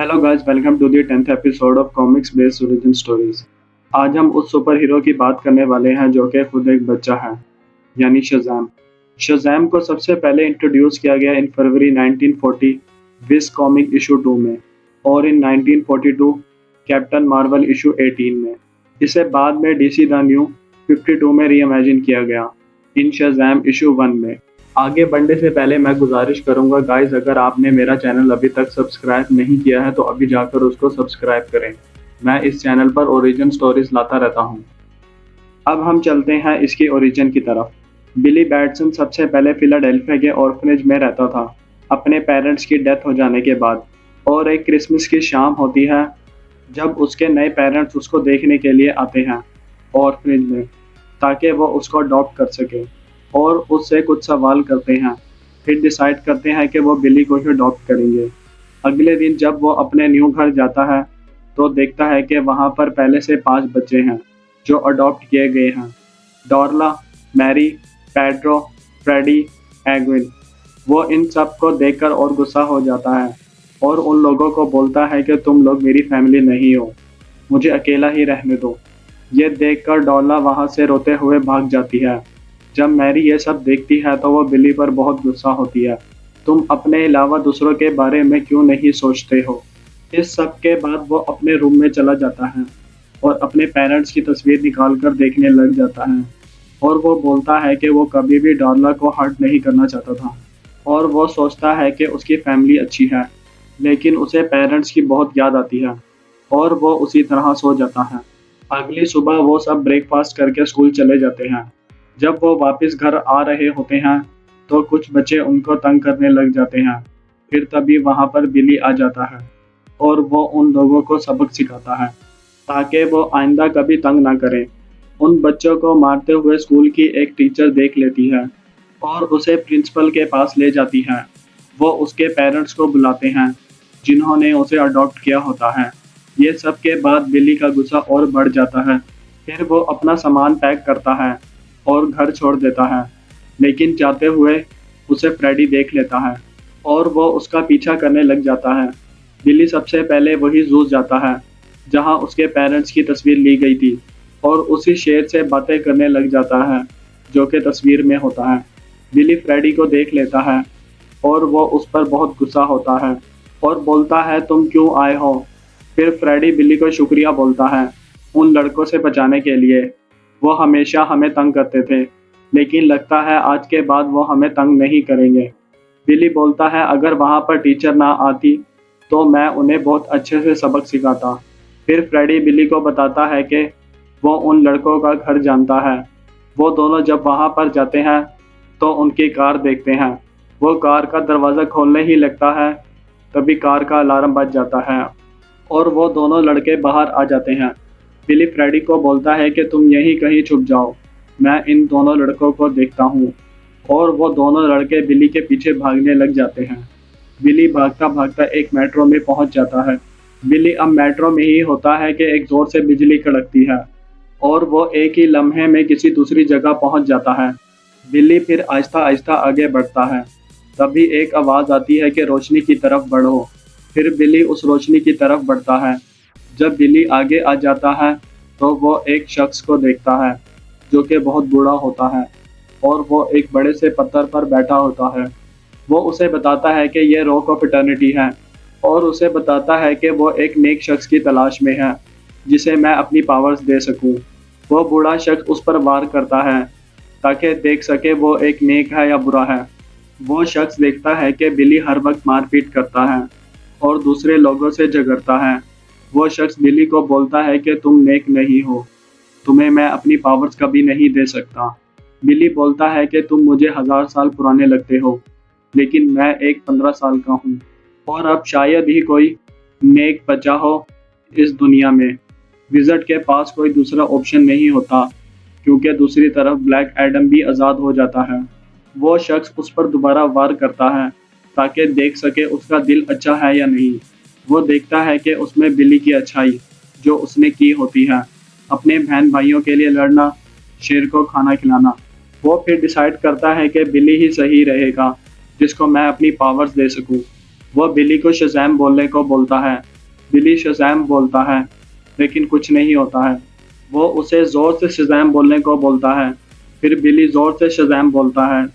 Hello guys, welcome to the 10th episode of comics based origin stories. आज हम उस super hero की बात करने वाले हैं जो कि खुद एक बच्चा है, यानी शज़ैम। शज़ैम को सबसे पहले इंट्रोड्यूस किया गया इन फरवरी 1940 विस कॉमिक इशू 2 में और इन 1942 कैप्टन मार्वल इशू 18 में। इसे बाद में डीसी द न्यू 52 में रीइमेजिन किया गया इन शज़ैम इशू 1 में। आगे बढ़ने से पहले मैं गुजारिश करूंगा गाइस, अगर आपने मेरा चैनल अभी तक सब्सक्राइब नहीं किया है तो अभी जाकर उसको सब्सक्राइब करें। मैं इस चैनल पर ओरिजिन स्टोरीज लाता रहता हूं। अब हम चलते हैं इसकी ओरिजिन की तरफ। बिली बैटसन सबसे पहले फिलाडेल्फिया के ऑर्फनेज में रहता था अपने पेरेंट्स की डेथ हो जाने के बाद। और एक क्रिसमस की शाम होती है जब उसके नए पेरेंट्स उसको देखने के लिए आते हैं ऑर्फनेज में, ताकि वो उसको अडॉप्ट कर सके और उससे कुछ सवाल करते हैं। फिर डिसाइड करते हैं कि वो बिली को ही अडॉप्ट करेंगे। अगले दिन जब वो अपने न्यू घर जाता है तो देखता है कि वहाँ पर पहले से 5 बच्चे हैं जो अडॉप्ट किए गए हैं। डॉर्ला, मैरी, पेड्रो, फ्रेडी, एग्विन। वो इन सब को देखकर और गुस्सा हो जाता है और उन लोगों को बोलता है कि तुम लोग मेरी फैमिली नहीं हो, मुझे अकेला ही रहने दो। ये देखकर डॉर्ला वहाँ से रोते हुए भाग जाती है। जब मैरी ये सब देखती है तो वो बिली पर बहुत गुस्सा होती है। तुम अपने अलावा दूसरों के बारे में क्यों नहीं सोचते हो? इस सब के बाद वो अपने रूम में चला जाता है और अपने पेरेंट्स की तस्वीर निकाल कर देखने लग जाता है और वो बोलता है कि वो कभी भी डॉर्ला को हर्ट नहीं करना चाहता था और वो सोचता है कि उसकी फैमिली अच्छी है, लेकिन उसे पेरेंट्स की बहुत याद आती है और वो उसी तरह सो जाता है। अगली सुबह वो सब ब्रेकफास्ट करके स्कूल चले जाते हैं। जब वो वापस घर आ रहे होते हैं तो कुछ बच्चे उनको तंग करने लग जाते हैं। फिर तभी वहाँ पर बिली आ जाता है और वो उन लोगों को सबक सिखाता है ताकि वो आइंदा कभी तंग ना करें। उन बच्चों को मारते हुए स्कूल की एक टीचर देख लेती है और उसे प्रिंसिपल के पास ले जाती है। वो उसके पेरेंट्स को बुलाते हैं जिन्होंने उसे अडॉप्ट किया होता है। ये सब के बाद बिली का गुस्सा और बढ़ जाता है। फिर वो अपना सामान पैक करता है और घर छोड़ देता है, लेकिन जाते हुए उसे फ्रेडी देख लेता है और वो उसका पीछा करने लग जाता है। बिली सबसे पहले वही जू जाता है जहाँ उसके पेरेंट्स की तस्वीर ली गई थी और उसी शेर से बातें करने लग जाता है जो कि तस्वीर में होता है। बिली फ्रेडी को देख लेता है और वो उस पर बहुत गुस्सा होता है और बोलता है तुम क्यों आए हो? फिर फ्रेडी बिली को शुक्रिया बोलता है उन लड़कों से बचाने के लिए। वो हमेशा हमें तंग करते थे, लेकिन लगता है आज के बाद वो हमें तंग नहीं करेंगे। बिली बोलता है अगर वहाँ पर टीचर ना आती तो मैं उन्हें बहुत अच्छे से सबक सिखाता। फिर फ्रेडी बिली को बताता है कि वो उन लड़कों का घर जानता है। वो दोनों जब वहाँ पर जाते हैं तो उनकी कार देखते हैं। वो कार का दरवाज़ा खोलने ही लगता है, तभी कार का अलार्म बज जाता है और वो दोनों लड़के बाहर आ जाते हैं। बिली फ्रेडी को बोलता है कि तुम यहीं कहीं छुप जाओ, मैं इन दोनों लड़कों को देखता हूँ। और वो दोनों लड़के बिली के पीछे भागने लग जाते हैं। बिली भागता भागता एक मेट्रो में पहुंच जाता है। बिली अब मेट्रो में ही होता है कि एक जोर से बिजली कड़कती है और वो एक ही लम्हे में किसी दूसरी जगह पहुंच जाता है। बिली फिर आहिस्ता आहिस्ता आगे बढ़ता है। तभी एक आवाज़ आती है कि रोशनी की तरफ बढ़ो। फिर बिली उस रोशनी की तरफ बढ़ता है। जब बिली आगे आ जाता है तो वो एक शख्स को देखता है जो कि बहुत बूढ़ा होता है और वो एक बड़े से पत्थर पर बैठा होता है। वो उसे बताता है कि ये रॉक ऑफ इटर्निटी है और उसे बताता है कि वो एक नेक शख्स की तलाश में है जिसे मैं अपनी पावर्स दे सकूं। वो बूढ़ा शख्स उस पर वार करता है ताकि देख सके वो एक नेक है या बुरा है। वो शख्स देखता है कि बिली हर वक्त मारपीट करता है और दूसरे लोगों से झगड़ता है। वो शख्स बिली को बोलता है कि तुम नेक नहीं हो, तुम्हें मैं अपनी पावर्स कभी नहीं दे सकता। बिली बोलता है कि तुम मुझे 1000 साल पुराने लगते हो, लेकिन मैं एक 15 साल का हूँ और अब शायद ही कोई नेक बचा हो इस दुनिया में। विज़र्ड के पास कोई दूसरा ऑप्शन नहीं होता क्योंकि दूसरी तरफ ब्लैक एडम भी आज़ाद हो जाता है। वो शख्स उस पर दोबारा वार करता है ताकि देख सके उसका दिल अच्छा है या नहीं। वो देखता है कि उसमें बिली की अच्छाई जो उसने की होती है, अपने बहन भाइयों के लिए लड़ना, शेर को खाना खिलाना। वो फिर डिसाइड करता है कि बिली ही सही रहेगा जिसको मैं अपनी पावर्स दे सकूं। वो बिली को शज़ैम बोलने को बोलता है बिली शज़ैम बोलता है, लेकिन कुछ नहीं होता है। वो उसे ज़ोर से शज़ैम बोलने को बोलता है। फिर बिली ज़ोर से शज़ैम बोलता है।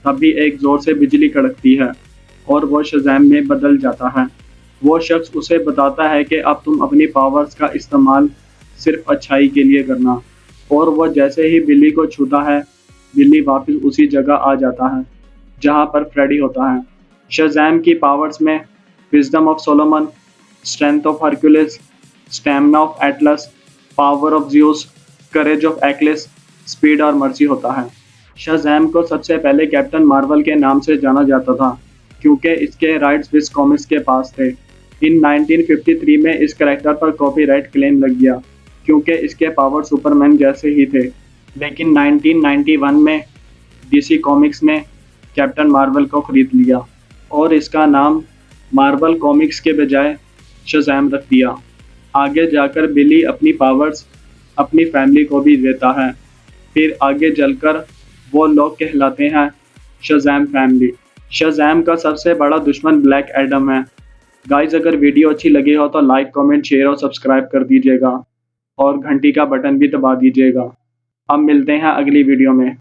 तभी एक ज़ोर से बिजली कड़कती है और वो शज़ैम में बदल जाता है। वो शख्स उसे बताता है कि अब तुम अपनी पावर्स का इस्तेमाल सिर्फ़ अच्छाई के लिए करना। और वो जैसे ही बिल्ली को छूता है, बिल्ली वापस उसी जगह आ जाता है, जहाँ पर फ्रेडी होता है। शज़ैम की पावर्स में wisdom of Solomon, strength of Hercules, stamina of Atlas, power of Zeus, courage of Achilles, speed और मर्सी होता है। शज़ैम को सबसे पहले कैप्टन मार्वल के नाम से जाना जाता था, क्योंकि इसके राइट्स विज़ कॉमिक्स के पास थे। इन 1953 में इस कैरेक्टर पर कॉपीराइट क्लेम लग गया, क्योंकि इसके पावर सुपरमैन जैसे ही थे। लेकिन 1991 में डीसी कॉमिक्स ने कैप्टन मार्वल को खरीद लिया और इसका नाम मार्वल कॉमिक्स के बजाय शज़ैम रख दिया। आगे जाकर बिली अपनी पावर्स अपनी फैमिली को भी देता है। फिर आगे चलकर वो लोग कहलाते हैं शज़ैम फैमिली। शज़ैम का सबसे बड़ा दुश्मन ब्लैक एडम है। गाइस, अगर वीडियो अच्छी लगी हो तो लाइक, कमेंट, शेयर और सब्सक्राइब कर दीजिएगा और घंटी का बटन भी दबा दीजिएगा। अब मिलते हैं अगली वीडियो में।